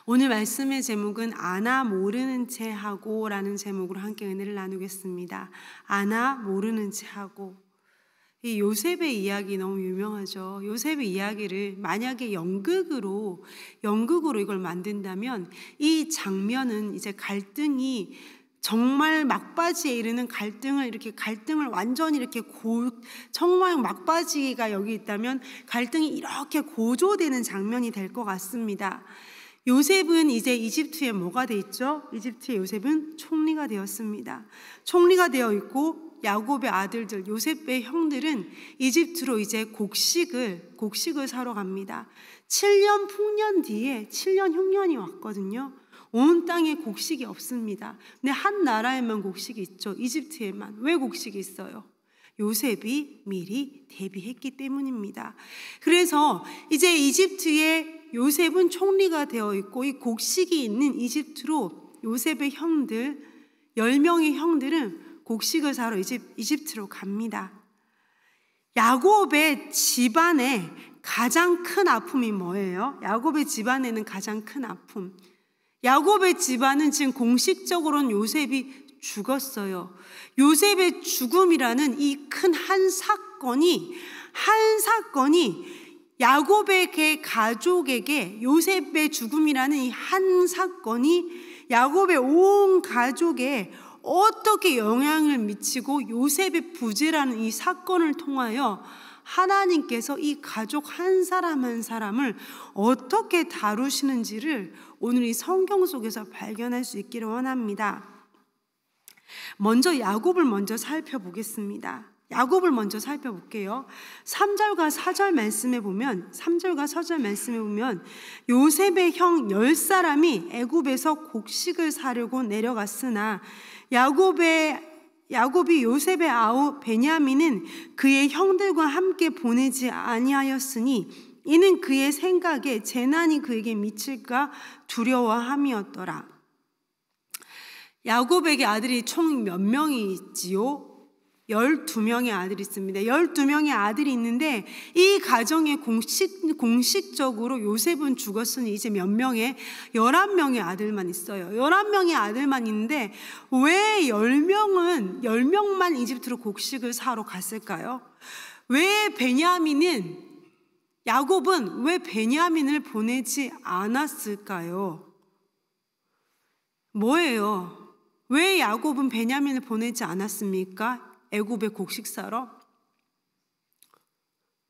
오늘 말씀의 제목은 아나 모르는 채 하고 라는 제목으로 함께 은혜를 나누겠습니다. 아나 모르는 채 하고. 이 요셉의 이야기 너무 유명하죠. 요셉의 이야기를 만약에 연극으로 이걸 만든다면 이 장면은 이제 갈등이 정말 막바지에 이르는 갈등을 완전히 이렇게 정말 막바지가 여기 있다면 갈등이 이렇게 고조되는 장면이 될 것 같습니다. 요셉은 이제 이집트에 뭐가 돼 있죠? 이집트의 요셉은 총리가 되었습니다. 총리가 되어 있고 야곱의 아들들, 요셉의 형들은 이집트로 이제 곡식을 사러 갑니다. 7년 풍년 뒤에 7년 흉년이 왔거든요. 온 땅에 곡식이 없습니다. 근데 한 나라에만 곡식이 있죠. 이집트에만. 왜 곡식이 있어요? 요셉이 미리 대비했기 때문입니다. 그래서 이제 이집트에 요셉은 총리가 되어 있고 이 곡식이 있는 이집트로 요셉의 형들 10명의 형들은 곡식을 사러 이집트로 갑니다. 야곱의 집안에 가장 큰 아픔이 뭐예요? 야곱의 집안에는 가장 큰 아픔. 야곱의 집안은 지금 공식적으로는 요셉이 죽었어요. 요셉의 죽음이라는 이 큰 한 사건이 야곱의 가족에게 요셉의 죽음이라는 이 한 사건이 야곱의 온 가족에 어떻게 영향을 미치고 요셉의 부재라는 이 사건을 통하여 하나님께서 이 가족 한 사람 한 사람을 어떻게 다루시는지를 오늘 이 성경 속에서 발견할 수 있기를 원합니다. 먼저 야곱을 먼저 살펴보겠습니다. 야곱을 먼저 살펴볼게요. 3절과 4절 말씀에 보면 요셉의 형 10사람이 애굽에서 곡식을 사려고 내려갔으나 야곱이 요셉의 아우 베냐민은 그의 형들과 함께 보내지 아니하였으니 이는 그의 생각에 재난이 그에게 미칠까 두려워함이었더라. 야곱에게 아들이 총 몇 명이 있지요? 12명의 아들이 있습니다. 12명의 아들이 있는데 이 가정에 공식적으로 요셉은 죽었으니 이제 몇 명의 11명의 아들만 있어요. 11명의 아들만 있는데 왜 10명만 이집트로 곡식을 사러 갔을까요? 야곱은 왜 베냐민을 보내지 않았을까요? 뭐예요? 왜 야곱은 베냐민을 보내지 않았습니까? 애굽의 곡식 사러?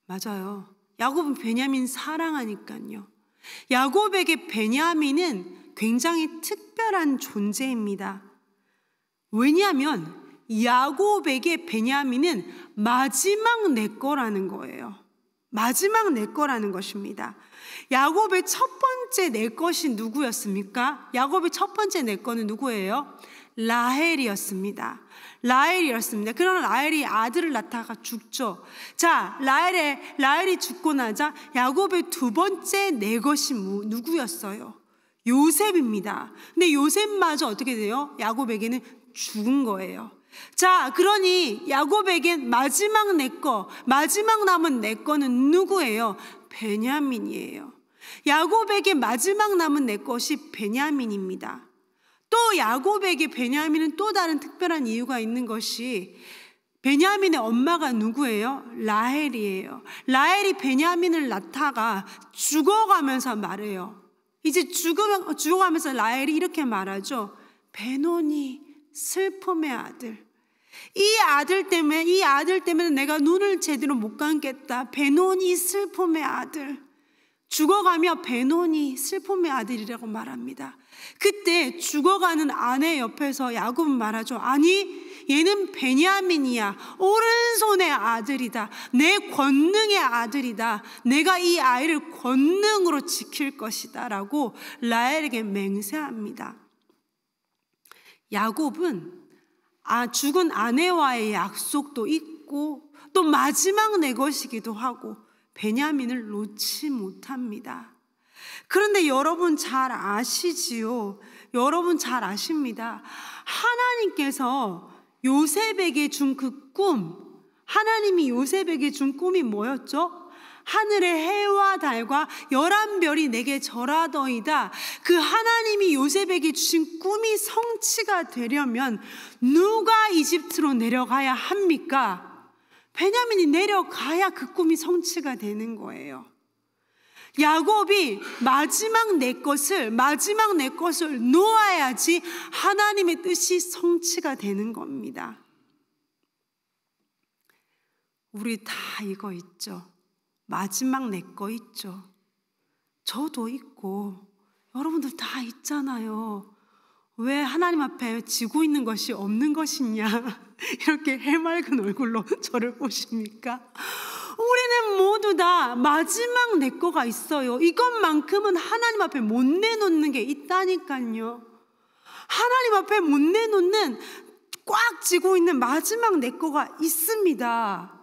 맞아요. 야곱은 베냐민 사랑하니까요. 야곱에게 베냐민은 굉장히 특별한 존재입니다. 왜냐하면 야곱에게 베냐민은 마지막 내 거라는 거예요. 마지막 내 거라는 것입니다. 야곱의 첫 번째 내 것이 누구였습니까? 야곱의 첫 번째 내 거는 누구예요? 라헬이었습니다. 그러나 라헬이 아들을 낳다가 죽죠. 자, 라헬이 죽고 나자 야곱의 두 번째 내 것이 누구였어요? 요셉입니다. 근데 요셉마저 어떻게 돼요? 야곱에게는 죽은 거예요. 자, 그러니 야곱에겐 마지막 남은 내 거는 누구예요? 베냐민이에요. 야곱에게 마지막 남은 내 것이 베냐민입니다. 또 야곱에게 베냐민은 또 다른 특별한 이유가 있는 것이 베냐민의 엄마가 누구예요? 라헬이에요. 라헬이 베냐민을 낳다가 죽어가면서 말해요. 이제 죽어가면서 라헬이 이렇게 말하죠. 베노니 슬픔의 아들. 이 아들 때문에 내가 눈을 제대로 못 감겠다. 베노니 슬픔의 아들. 죽어가며 베노니 슬픔의 아들이라고 말합니다. 그때 죽어가는 아내 옆에서 야곱은 말하죠. 아니, 얘는 베냐민이야. 오른손의 아들이다. 내 권능의 아들이다. 내가 이 아이를 권능으로 지킬 것이다 라고 라헬에게 맹세합니다. 야곱은 죽은 아내와의 약속도 있고 또 마지막 내 것이기도 하고 베냐민을 놓지 못합니다. 그런데 여러분 잘 아시지요? 여러분 잘 아십니다. 하나님께서 요셉에게 준 그 꿈, 하나님이 요셉에게 준 꿈이 뭐였죠? 하늘의 해와 달과 11별이 내게 절하더이다. 그 하나님이 요셉에게 주신 꿈이 성취가 되려면 누가 이집트로 내려가야 합니까? 베냐민이 내려가야 그 꿈이 성취가 되는 거예요. 야곱이 마지막 내 것을 놓아야지 하나님의 뜻이 성취가 되는 겁니다. 우리 다 이거 있죠. 마지막 내 거 있죠. 저도 있고 여러분들 다 있잖아요. 왜 하나님 앞에 지고 있는 것이 없는 것이냐 이렇게 해맑은 얼굴로 저를 보십니까? 우리는 모두 다 마지막 내 거가 있어요. 이것만큼은 하나님 앞에 못 내놓는 게 있다니까요. 하나님 앞에 못 내놓는 꽉 쥐고 있는 마지막 내 거가 있습니다.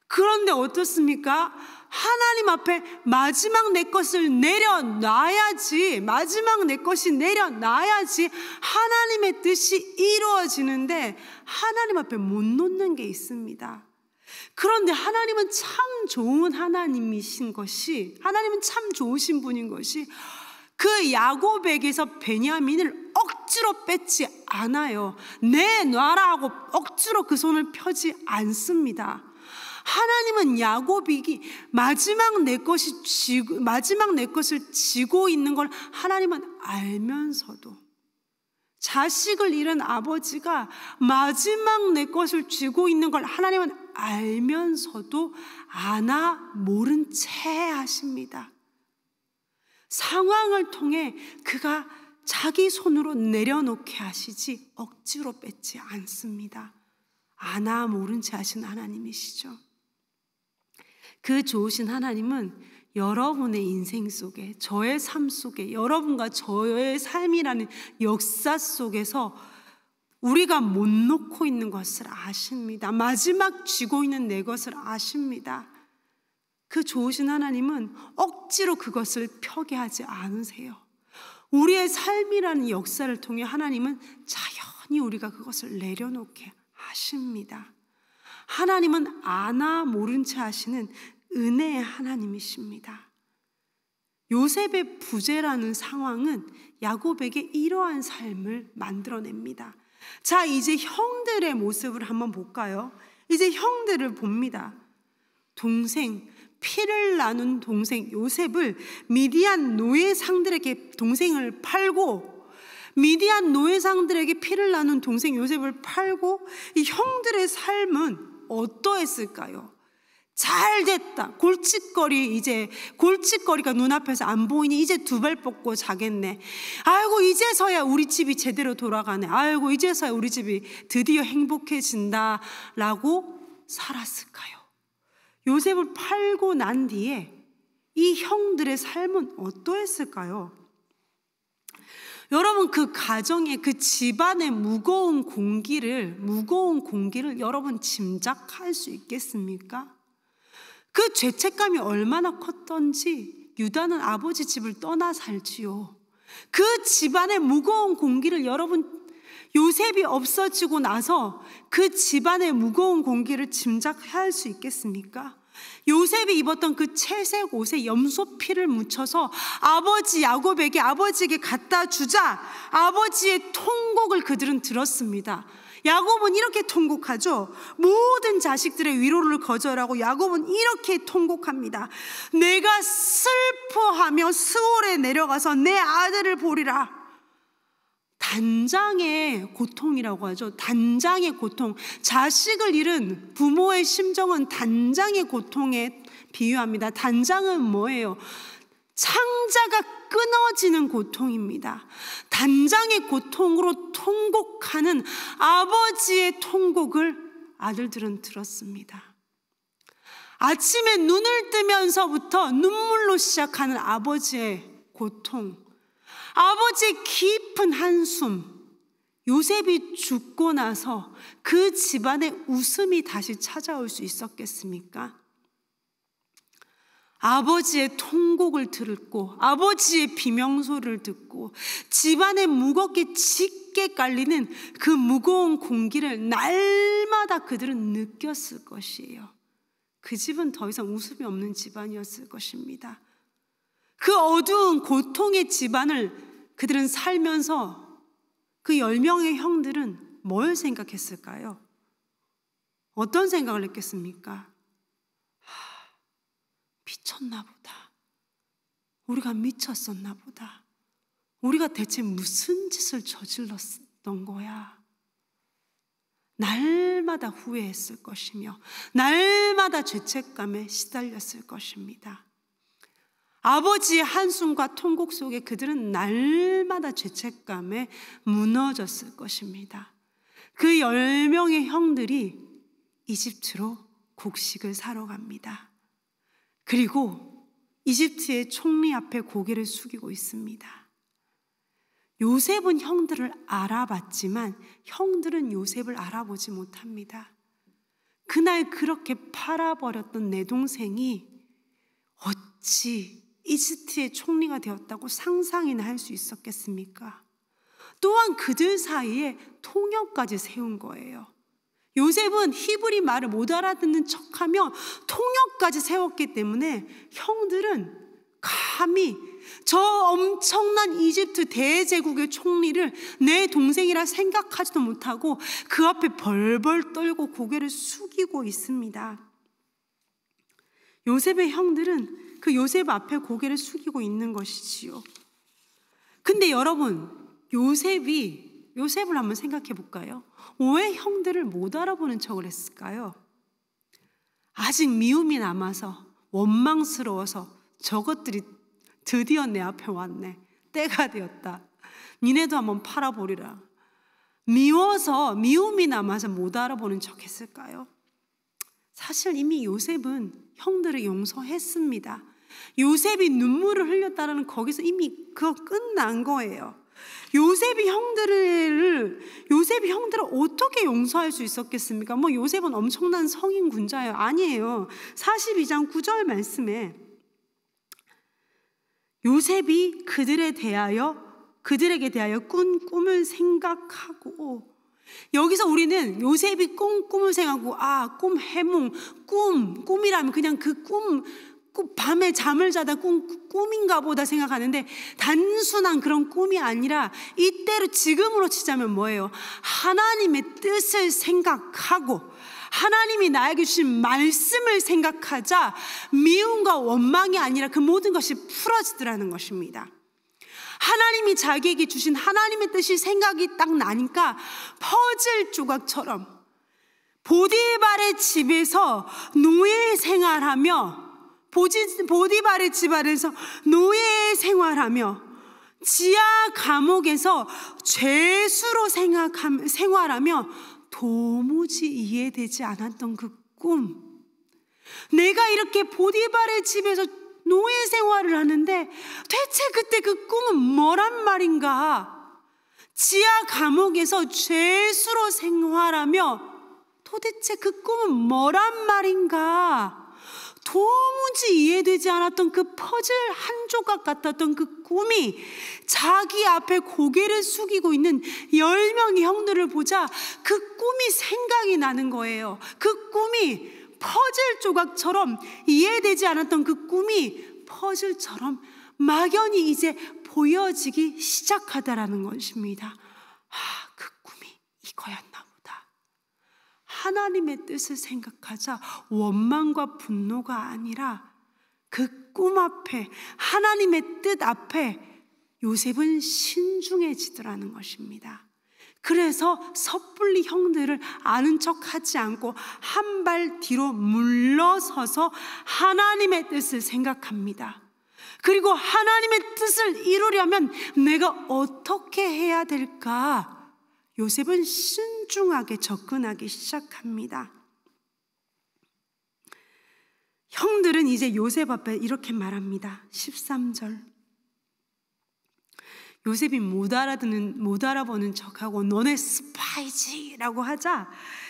그런데 어떻습니까? 하나님 앞에 마지막 내 것을 내려놔야지, 마지막 내 것이 내려놔야지 하나님의 뜻이 이루어지는데 하나님 앞에 못 놓는 게 있습니다. 그런데 하나님은 참 좋은 하나님이신 것이, 하나님은 참 좋으신 분인 것이 그 야곱에게서 베냐민을 억지로 뺏지 않아요. 내놔라 하고 억지로 그 손을 펴지 않습니다. 하나님은 야곱이 마지막 내 것을 지고 있는 걸 하나님은 알면서도, 자식을 잃은 아버지가 마지막 내 것을 쥐고 있는 걸 하나님은 알면서도 아나 모른 채 하십니다. 상황을 통해 그가 자기 손으로 내려놓게 하시지 억지로 뺏지 않습니다. 아나 모른 채 하신 하나님이시죠. 그 좋으신 하나님은 여러분의 인생 속에, 저의 삶 속에, 여러분과 저의 삶이라는 역사 속에서 우리가 못 놓고 있는 것을 아십니다. 마지막 쥐고 있는 내 것을 아십니다. 그 좋으신 하나님은 억지로 그것을 펴게 하지 않으세요. 우리의 삶이라는 역사를 통해 하나님은 자연히 우리가 그것을 내려놓게 하십니다. 하나님은 아나 모른 채 하시는 은혜의 하나님이십니다. 요셉의 부재라는 상황은 야곱에게 이러한 삶을 만들어냅니다. 자, 이제 형들의 모습을 한번 볼까요? 이제 형들을 봅니다. 피를 나눈 동생 요셉을 미디안 노예상들에게 동생을 팔고, 미디안 노예상들에게 피를 나눈 동생 요셉을 팔고, 이 형들의 삶은 어떠했을까요? 잘 됐다. 골칫거리가 눈앞에서 안 보이니 이제 두 발 뻗고 자겠네. 아이고 이제서야 우리 집이 제대로 돌아가네. 아이고 이제서야 우리 집이 드디어 행복해진다 라고 살았을까요? 요셉을 팔고 난 뒤에 이 형들의 삶은 어떠했을까요? 여러분, 그 가정의, 그 집안의 무거운 공기를 여러분 짐작할 수 있겠습니까? 그 죄책감이 얼마나 컸던지 유다는 아버지 집을 떠나 살지요. 그 집안의 무거운 공기를 여러분, 요셉이 없어지고 나서 그 집안의 무거운 공기를 짐작할 수 있겠습니까? 요셉이 입었던 그 채색 옷에 염소피를 묻혀서 아버지 야곱에게, 아버지에게 갖다 주자 아버지의 통곡을 그들은 들었습니다. 야곱은 이렇게 통곡하죠. 모든 자식들의 위로를 거절하고 야곱은 이렇게 통곡합니다. 내가 슬퍼하며 스올에 내려가서 내 아들을 보리라. 단장의 고통이라고 하죠. 단장의 고통. 자식을 잃은 부모의 심정은 단장의 고통에 비유합니다. 단장은 뭐예요? 창자가 끊어지는 고통입니다. 단장의 고통으로 통곡하는 아버지의 통곡을 아들들은 들었습니다. 아침에 눈을 뜨면서부터 눈물로 시작하는 아버지의 고통, 아버지의 깊은 한숨. 요셉이 죽고 나서 그 집안에 웃음이 다시 찾아올 수 있었겠습니까? 아버지의 통곡을 듣고 아버지의 비명소리를 듣고 집안에 무겁게 짙게 깔리는 그 무거운 공기를 날마다 그들은 느꼈을 것이에요. 그 집은 더 이상 웃음이 없는 집안이었을 것입니다. 그 어두운 고통의 집안을 그들은 살면서 그 10명의 형들은 뭘 생각했을까요? 어떤 생각을 했겠습니까? 미쳤나 보다. 우리가 미쳤었나 보다. 우리가 대체 무슨 짓을 저질렀던 거야? 날마다 후회했을 것이며 날마다 죄책감에 시달렸을 것입니다. 아버지의 한숨과 통곡 속에 그들은 날마다 죄책감에 무너졌을 것입니다. 그 10명의 형들이 이집트로 곡식을 사러 갑니다. 그리고 이집트의 총리 앞에 고개를 숙이고 있습니다. 요셉은 형들을 알아봤지만 형들은 요셉을 알아보지 못합니다. 그날 그렇게 팔아버렸던 내 동생이 어찌 이집트의 총리가 되었다고 상상이나 할 수 있었겠습니까? 또한 그들 사이에 통역까지 세운 거예요. 요셉은 히브리 말을 못 알아듣는 척하며 통역까지 세웠기 때문에 형들은 감히 저 엄청난 이집트 대제국의 총리를 내 동생이라 생각하지도 못하고 그 앞에 벌벌 떨고 고개를 숙이고 있습니다. 요셉의 형들은 그 요셉 앞에 고개를 숙이고 있는 것이지요. 근데 여러분, 요셉을 한번 생각해 볼까요? 왜 형들을 못 알아보는 척을 했을까요? 아직 미움이 남아서 원망스러워서 저것들이 드디어 내 앞에 왔네. 때가 되었다. 니네도 한번 팔아보리라. 미움이 남아서 못 알아보는 척 했을까요? 사실 이미 요셉은 형들을 용서했습니다. 요셉이 눈물을 흘렸다는 거기서 이미 그거 끝난 거예요. 요셉이 형들을 어떻게 용서할 수 있었겠습니까? 요셉은 엄청난 성인 군자예요. 아니에요. 42장 9절 말씀에 요셉이 그들에게 대하여 꾼 꿈을 생각하고, 여기서 우리는 요셉이 꿈을 생각하고 꿈 해몽, 꿈이라면 그냥 그 밤에 잠을 자다 꿈인가 보다 생각하는데 단순한 그런 꿈이 아니라 이때로 지금으로 치자면 뭐예요? 하나님의 뜻을 생각하고 하나님이 나에게 주신 말씀을 생각하자 미움과 원망이 아니라 그 모든 것이 풀어지더라는 것입니다. 하나님이 자기에게 주신 하나님의 뜻이 생각이 딱 나니까 퍼즐 조각처럼 보디발의 집에서 노예 생활하며 보디발의 집안에서 노예 생활하며 지하 감옥에서 죄수로 생활하며 도무지 이해되지 않았던 그 꿈, 내가 이렇게 보디발의 집에서 노예 생활을 하는데 대체 그때 그 꿈은 뭐란 말인가? 지하 감옥에서 죄수로 생활하며 도대체 그 꿈은 뭐란 말인가? 도무지 이해되지 않았던 그 퍼즐 한 조각 같았던 그 꿈이 자기 앞에 고개를 숙이고 있는 10명의 형들을 보자 그 꿈이 생각이 나는 거예요. 그 꿈이 퍼즐 조각처럼 이해되지 않았던 그 꿈이 퍼즐처럼 막연히 이제 보여지기 시작하다라는 것입니다. 그 꿈이 이거였나 보다. 하나님의 뜻을 생각하자 원망과 분노가 아니라 그 꿈 앞에, 하나님의 뜻 앞에 요셉은 신중해지더라는 것입니다. 그래서 섣불리 형들을 아는 척하지 않고 한 발 뒤로 물러서서 하나님의 뜻을 생각합니다. 그리고 하나님의 뜻을 이루려면 내가 어떻게 해야 될까? 요셉은 신중하게 접근하기 시작합니다. 형들은 이제 요셉 앞에 이렇게 말합니다. 13절. 요셉이 못 알아보는 척하고 너네 스파이지라고 하자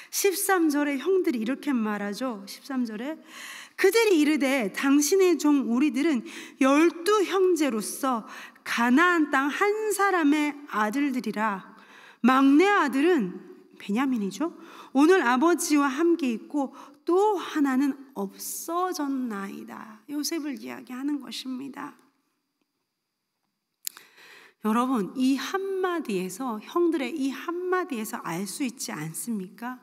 13절에 형들이 이렇게 말하죠. 13절에 그들이 이르되 당신의 종 우리들은 12형제로서 가나안 땅 한 사람의 아들들이라. 막내 아들은 베냐민이죠. 오늘 아버지와 함께 있고 또 하나는 없어졌나이다. 요셉을 이야기하는 것입니다. 여러분, 이 한마디에서, 형들의 이 한마디에서 알 수 있지 않습니까?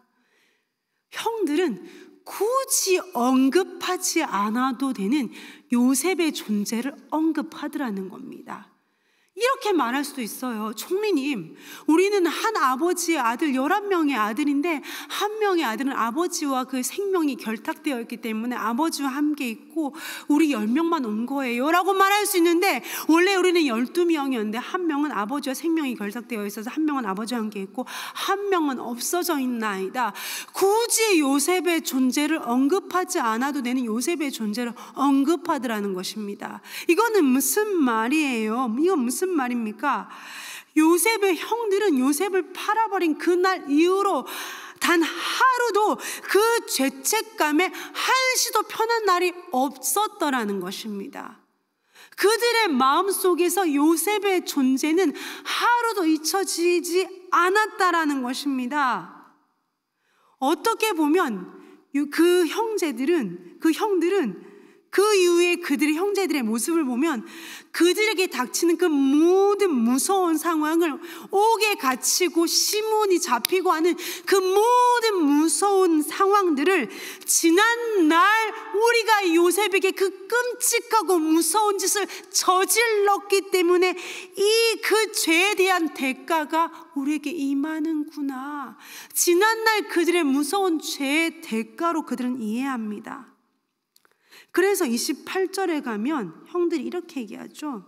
형들은 굳이 언급하지 않아도 되는 요셉의 존재를 언급하더라는 겁니다. 이렇게 말할 수도 있어요. 총리님, 우리는 한 아버지의 아들 11명의 아들인데 한 명의 아들은 아버지와 그 생명이 결탁되어 있기 때문에 아버지와 함께 있고 우리 10명만 온 거예요 라고 말할 수 있는데, 원래 우리는 12명이었는데 한 명은 아버지와 생명이 결탁되어 있어서 한 명은 아버지와 함께 있고 한 명은 없어져 있나이다. 굳이 요셉의 존재를 언급하지 않아도 되는 요셉의 존재를 언급하더라는 것입니다. 이거는 무슨 말이에요? 이건 무슨 말입니까? 요셉의 형들은 요셉을 팔아버린 그날 이후로 단 하루도 그 죄책감에 한시도 편한 날이 없었더라는 것입니다. 그들의 마음속에서 요셉의 존재는 하루도 잊혀지지 않았다라는 것입니다. 어떻게 보면 그 형들은 그 이후에 그들의 형제들의 모습을 보면 그들에게 닥치는 그 모든 무서운 상황을 옥에 갇히고 시몬이 잡히고 하는 그 모든 무서운 상황들을 지난날 우리가 요셉에게 그 끔찍하고 무서운 짓을 저질렀기 때문에 이 그 죄에 대한 대가가 우리에게 임하는구나. 지난날 그들의 무서운 죄의 대가로 그들은 이해합니다. 그래서 28절에 가면 형들이 이렇게 얘기하죠.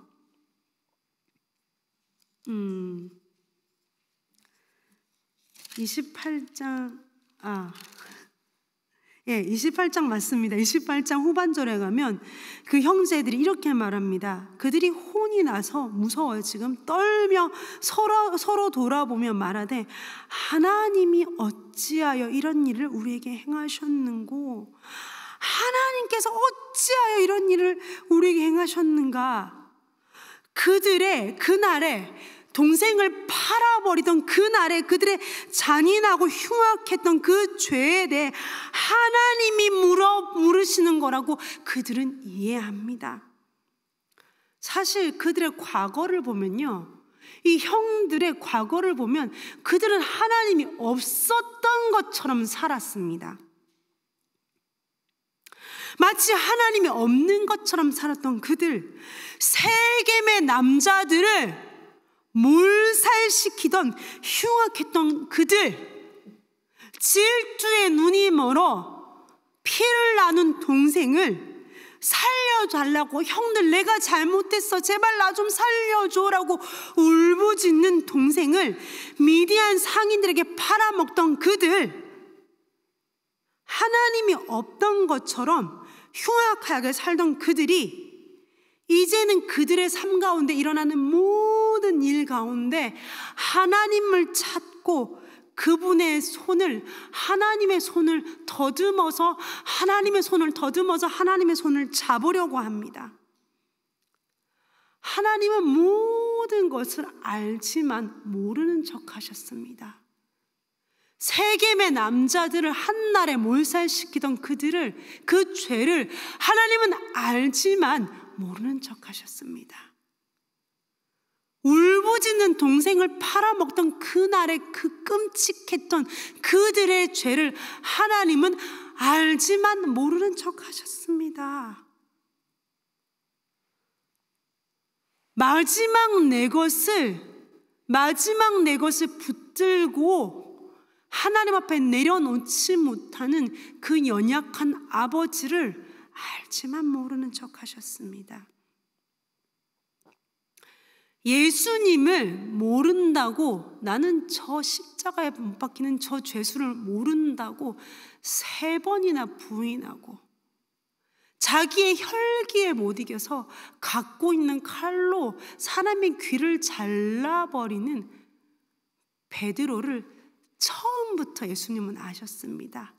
28장 맞습니다. 28장 후반절에 가면 그 형제들이 이렇게 말합니다. 그들이 혼이 나서 무서워요. 지금 떨며 서로 돌아보며 말하되 하나님이 어찌하여 이런 일을 우리에게 행하셨는고, 하나님께서 어찌하여 이런 일을 우리에게 행하셨는가. 그들의 그날에 동생을 팔아버리던 그날에 그들의 잔인하고 흉악했던 그 죄에 대해 하나님이 물으시는 거라고 그들은 이해합니다. 사실 그들의 과거를 보면요, 이 형들의 과거를 보면 그들은 하나님이 없었던 것처럼 살았습니다. 마치 하나님이 없는 것처럼 살았던 그들, 세겜의 남자들을 몰살시키던 흉악했던 그들, 질투에 눈이 멀어 피를 나눈 동생을 살려달라고, 형들 내가 잘못했어 제발 나 좀 살려줘라고 울부짖는 동생을 미디안 상인들에게 팔아먹던 그들, 하나님이 없던 것처럼 흉악하게 살던 그들이 이제는 그들의 삶 가운데 일어나는 모든 일 가운데 하나님을 찾고 그분의 손을, 하나님의 손을 더듬어서 하나님의 손을 잡으려고 합니다. 하나님은 모든 것을 알지만 모르는 척 하셨습니다. 세겜의 남자들을 한날에 몰살시키던 그들을, 그 죄를 하나님은 알지만 모르는 척 하셨습니다. 울부짖는 동생을 팔아먹던 그날의 그 끔찍했던 그들의 죄를 하나님은 알지만 모르는 척 하셨습니다. 마지막 내 것을 붙들고 하나님 앞에 내려놓지 못하는 그 연약한 아버지를 알지만 모르는 척 하셨습니다. 예수님을 모른다고, 나는 저 십자가에 못 박히는 저 죄수를 모른다고 3번이나 부인하고 자기의 혈기에 못 이겨서 갖고 있는 칼로 사람의 귀를 잘라버리는 베드로를 처음부터 예수님은 아셨습니다.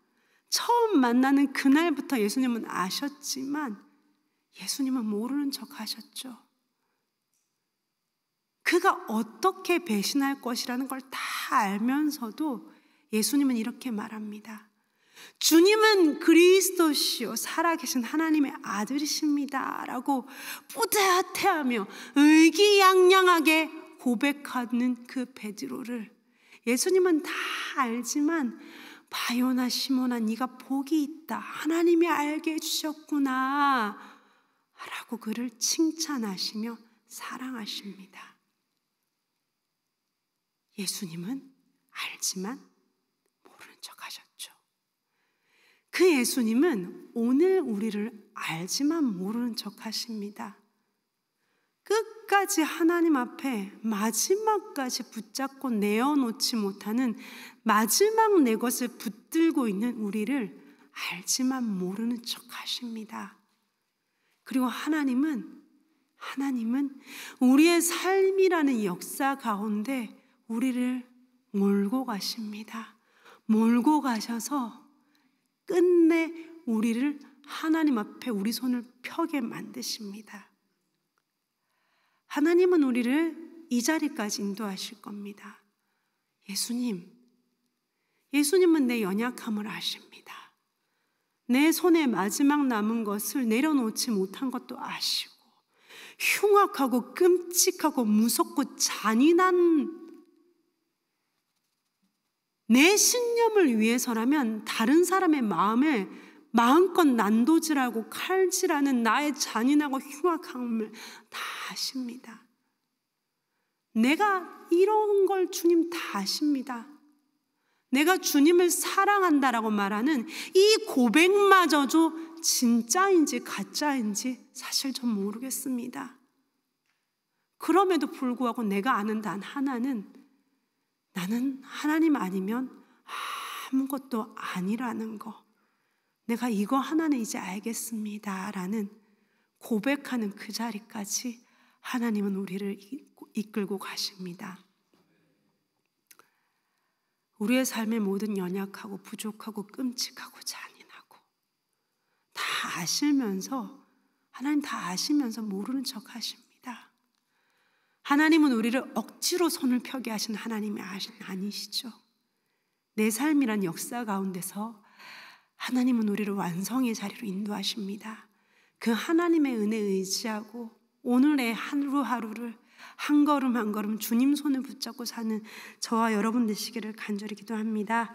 처음 만나는 그날부터 예수님은 아셨지만 예수님은 모르는 척 하셨죠. 그가 어떻게 배신할 것이라는 걸 다 알면서도 예수님은 이렇게 말합니다. 주님은 그리스도시요 살아계신 하나님의 아들이십니다 라고 뿌듯해하며 의기양양하게 고백하는 그 베드로를 예수님은 다 알지만 바요나 시몬아 네가 복이 있다, 하나님이 알게 해주셨구나 라고 그를 칭찬하시며 사랑하십니다. 예수님은 알지만 모르는 척 하셨죠. 그 예수님은 오늘 우리를 알지만 모르는 척 하십니다. 끝까지 하나님 앞에 마지막까지 붙잡고 내어놓지 못하는 마지막 내 것을 붙들고 있는 우리를 알지만 모르는 척 하십니다. 그리고 하나님은 우리의 삶이라는 역사 가운데 우리를 몰고 가십니다. 몰고 가셔서 끝내 우리를 하나님 앞에 우리 손을 펴게 만드십니다. 하나님은 우리를 이 자리까지 인도하실 겁니다. 예수님은 내 연약함을 아십니다. 내 손에 마지막 남은 것을 내려놓지 못한 것도 아시고 흉악하고 끔찍하고 무섭고 잔인한 내 신념을 위해서라면 다른 사람의 마음을 마음껏 난도질하고 칼질하는 나의 잔인하고 흉악함을 다 아십니다. 내가 이런 걸 주님 다 아십니다. 내가 주님을 사랑한다라고 말하는 이 고백마저도 진짜인지 가짜인지 사실 전 모르겠습니다. 그럼에도 불구하고 내가 아는 단 하나는 나는 하나님 아니면 아무것도 아니라는 거, 내가 이거 하나는 이제 알겠습니다 라는 고백하는 그 자리까지 하나님은 우리를 이끌고 가십니다. 우리의 삶의 모든 연약하고 부족하고 끔찍하고 잔인하고 다 아시면서, 하나님 다 아시면서 모르는 척 하십니다. 하나님은 우리를 억지로 손을 펴게 하신 하나님이 아니시죠. 내 삶이란 역사 가운데서 하나님은 우리를 완성의 자리로 인도하십니다. 그 하나님의 은혜에 의지하고 오늘의 하루하루를 한 걸음 한 걸음 주님 손을 붙잡고 사는 저와 여러분 되시기를 간절히 기도합니다.